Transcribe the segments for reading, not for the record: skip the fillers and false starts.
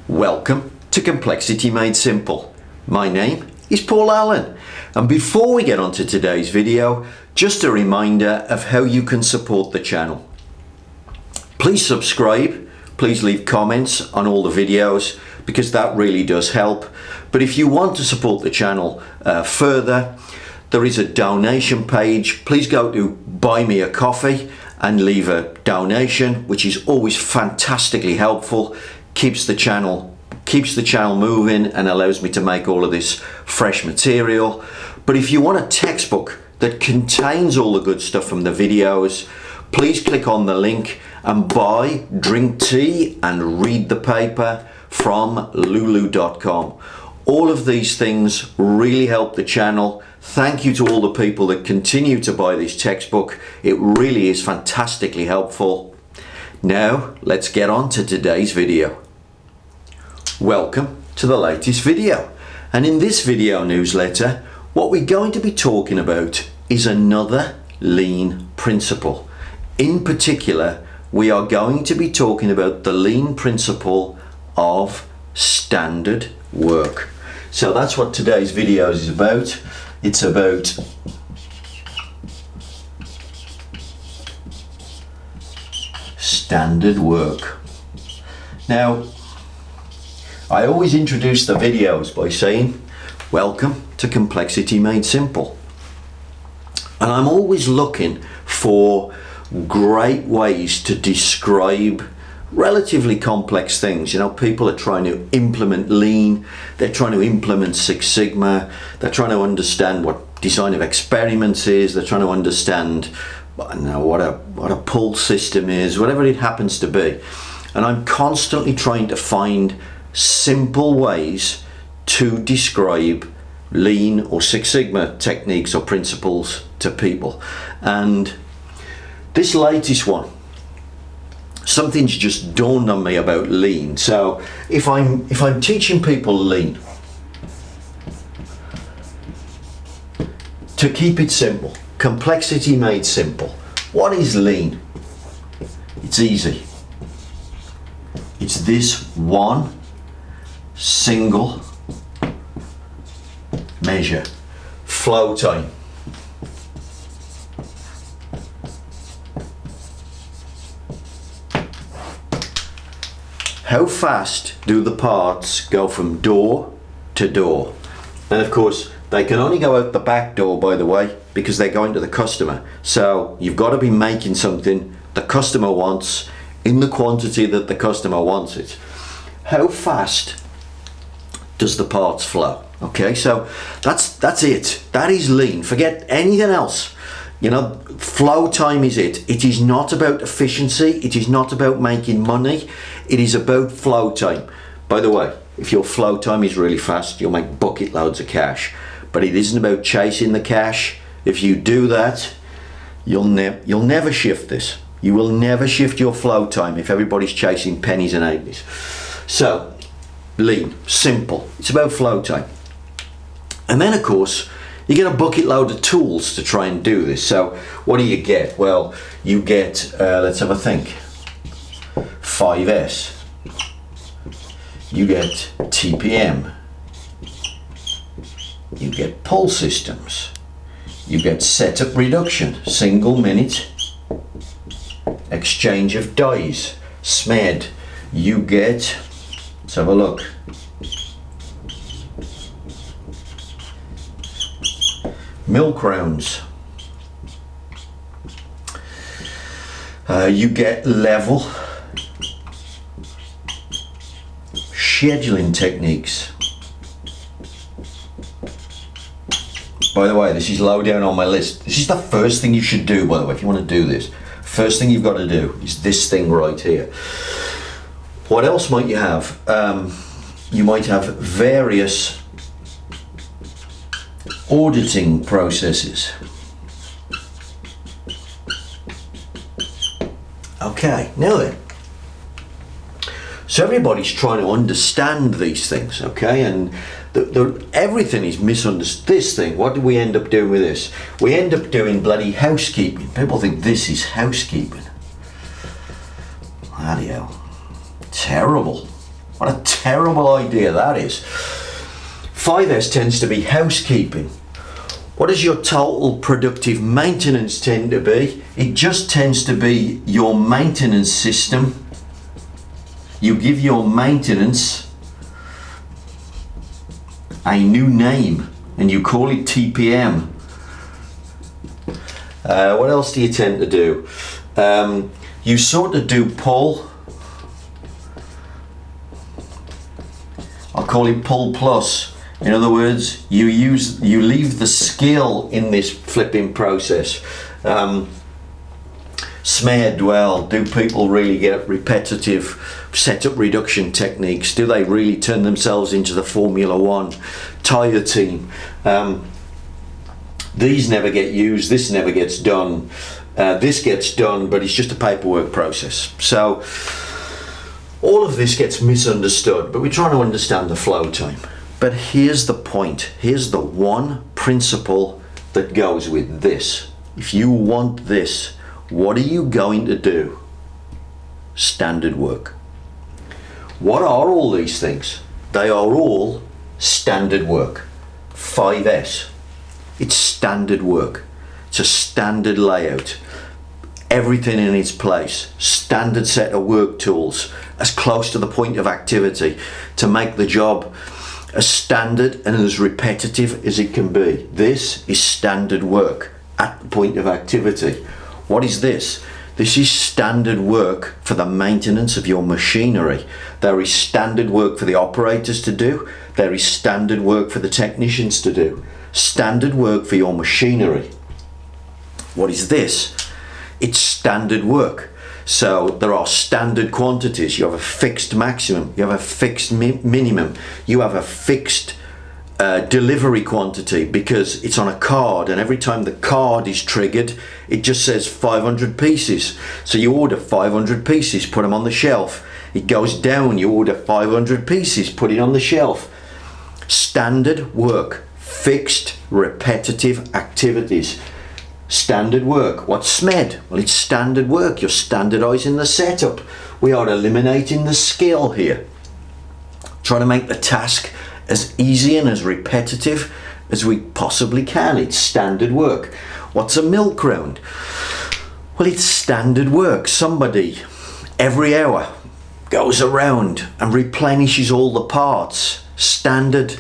Welcome to Complexity Made Simple. My name is Paul Allen, and before we get on to today's video, just a reminder of how you can support the channel. Please subscribe, please leave comments on all the videos because that really does help. But if you want to support the channel further, there is a donation page. Please go to Buy Me a Coffee and leave a donation, which is always fantastically helpful. Keeps the channel moving and allows me to make all of this fresh material. But if you want a textbook that contains all the good stuff from the videos, please click on the link and buy, drink tea and read the paper from lulu.com. All of these things really help the channel. Thank you to all the people that continue to buy this textbook. It really is fantastically helpful. Now let's get on to today's video. Welcome to the latest video, and in this video newsletter what we're going to be talking about is another lean principle. In particular, we are going to be talking about the lean principle of standard work. So that's what today's video is about. It's about standard work. Now, I always introduce the videos by saying, welcome to Complexity Made Simple. And I'm always looking for great ways to describe relatively complex things. You know, people are trying to implement lean, they're trying to implement Six Sigma, they're trying to understand what design of experiments is, they're trying to understand, I don't know, what a pull system is, whatever it happens to be. And I'm constantly trying to find simple ways to describe lean or Six Sigma techniques or principles to people. And this latest one, something's just dawned on me about lean. So if I'm teaching people lean, to keep it simple, complexity made simple, what is lean? It's easy. It's this one single measure: flow time. How fast do the parts go from door to door? And of course, they can only go out the back door, by the way, because they're going to the customer. So you've got to be making something the customer wants in the quantity that the customer wants it. How fast does the parts flow? Okay, so that's it. That is lean. Forget anything else. You know, flow time is it. It is not about efficiency. It is not about making money. It is about flow time. By the way, if your flow time is really fast, you'll make bucket loads of cash. But it isn't about chasing the cash. If you do that, you'll never shift this. You will never shift your flow time if everybody's chasing pennies and eighties. So, lean, simple. It's about flow time. And then of course, you get a bucket load of tools to try and do this. So what do you get? Well, you get, let's have a think, 5S. You get TPM. You get pull systems. You get setup reduction, single minute exchange of dies, SMED. You get, let's have a look, milk rounds. You get level scheduling techniques. By the way, this is low down on my list. This is the first thing you should do, by the way, if you want to do this. First thing you've got to do is this thing right here. What else might you have? You might have various auditing processes. Okay, now then. So everybody's trying to understand these things, okay? And everything is misunderstood. This thing, what do we end up doing with this? We end up doing bloody housekeeping. People think this is housekeeping. Bloody hell. Terrible. What a terrible idea that is. 5S tends to be housekeeping. What does your total productive maintenance tend to be? It just tends to be your maintenance system. You give your maintenance a new name and you call it TPM. What else do you tend to do? You sort of do pull. I'll call it pull plus. In other words, you leave the skill in this flipping process. Snare dwell. Do people really get repetitive setup reduction techniques? Do they really turn themselves into the Formula One tyre team? These never get used. This never gets done. This gets done, but it's just a paperwork process. So all of this gets misunderstood, but we're trying to understand the flow time. But here's the point. Here's the one principle that goes with this. If you want this, what are you going to do? Standard work. What are all these things? They are all standard work. 5S. It's standard work. It's a standard layout. Everything in its place. Standard set of work tools, as close to the point of activity to make the job as standard and as repetitive as it can be. This is standard work at the point of activity. What is this? This is standard work for the maintenance of your machinery. There is standard work for the operators to do. There is standard work for the technicians to do. Standard work for your machinery. What is this? It's standard work. So there are standard quantities. You have a fixed maximum, you have a fixed minimum, you have a fixed delivery quantity because it's on a card, and every time the card is triggered it just says 500 pieces. So you order 500 pieces, put them on the shelf. It goes down, you order 500 pieces, put it on the shelf. Standard work, fixed repetitive activities. Standard work. What's SMED? Well, it's standard work. You're standardizing the setup. We are eliminating the skill here. Trying to make the task as easy and as repetitive as we possibly can. It's standard work. What's a milk round? Well, it's standard work. Somebody every hour goes around and replenishes all the parts. Standard.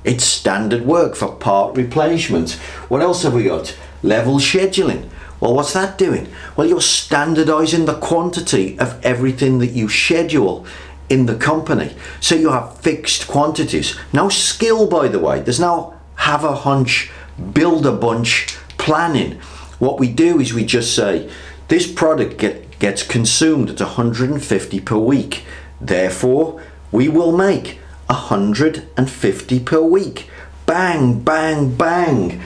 It's standard work for part replenishment. What else have we got? Level scheduling. Well, what's that doing? Well, you're standardizing the quantity of everything that you schedule in the company. So you have fixed quantities. No skill, by the way. There's no have a hunch, build a bunch planning. What we do is we just say, this product gets consumed at 150 per week. Therefore, we will make 150 per week. Bang, bang, bang.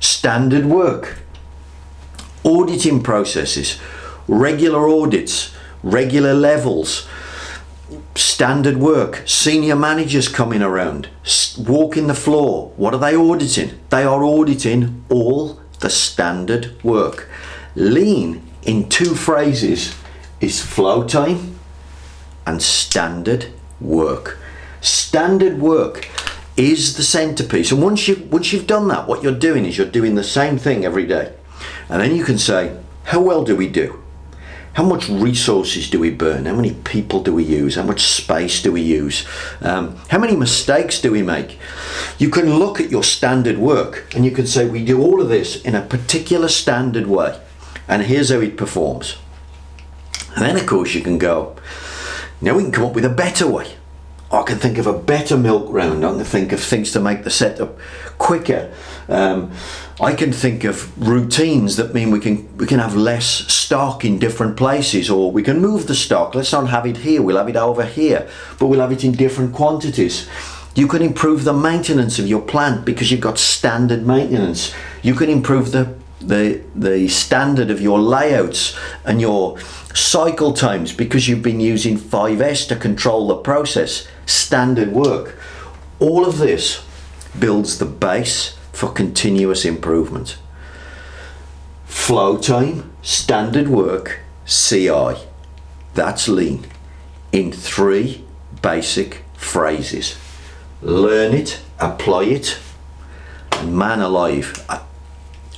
Standard work. Auditing processes, regular audits, regular levels, standard work. Senior managers coming around, walking the floor. What are they auditing? They are auditing all the standard work. Lean, in two phrases, is flow time and standard work. Standard work is the centerpiece, and once you've done that, what you're doing is you're doing the same thing every day, and then you can say, how well do we do? How much resources do we burn? How many people do we use? How much space do we use? How many mistakes do we make? You can look at your standard work and you can say, we do all of this in a particular standard way, and here's how it performs. And then of course you can go, now we can come up with a better way. I can think of a better milk round. I can think of things to make the setup quicker. I can think of routines that mean we can have less stock in different places, or we can move the stock. Let's not have it here, we'll have it over here, but we'll have it in different quantities. You can improve the maintenance of your plant because you've got standard maintenance. You can improve the standard of your layouts and your cycle times because you've been using 5S to control the process. Standard work. All of this builds the base for continuous improvement. Flow time, standard work, CI. That's lean. In 3 basic phrases. Learn it, apply it, and man alive,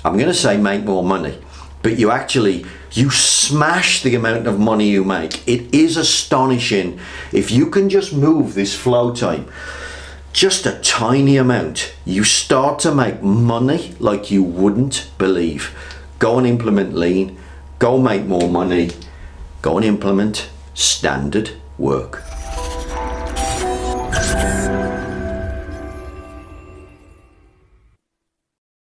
I'm going to say make more money, but you smash the amount of money you make. It is astonishing. If you can just move this flow time just a tiny amount, you start to make money like you wouldn't believe. Go and implement lean, go make more money, go and implement standard work.